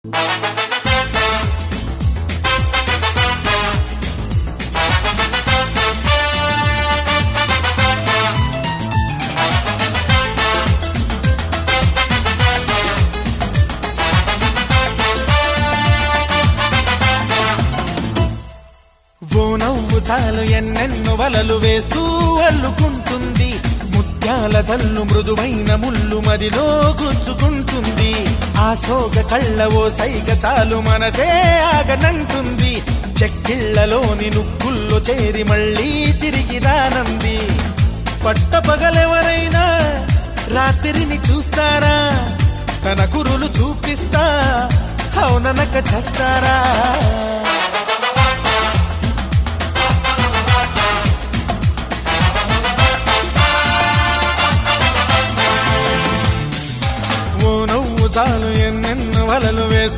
ఓ నవ్వు చాలు ఎన్నెన్నో వలలు వేస్తూ అల్లుకుంటుంది, ముత్యాల జల్లు మృదువైన ముళ్ళు మదిలో గుచ్చుకుంటుంది. ఆ సోగ కళ్ళ ఓ సైగ చాలు మనసే ఆగనంటుంది, చెక్కిళ్లలోని నుక్కుల్లో చేరి మళ్ళీ తిరిగి రానంది. పట్టపగలెవరైనా రాత్రిని చూస్తారా, తన కురులు చూపిస్తా అవుననక చేస్తారా.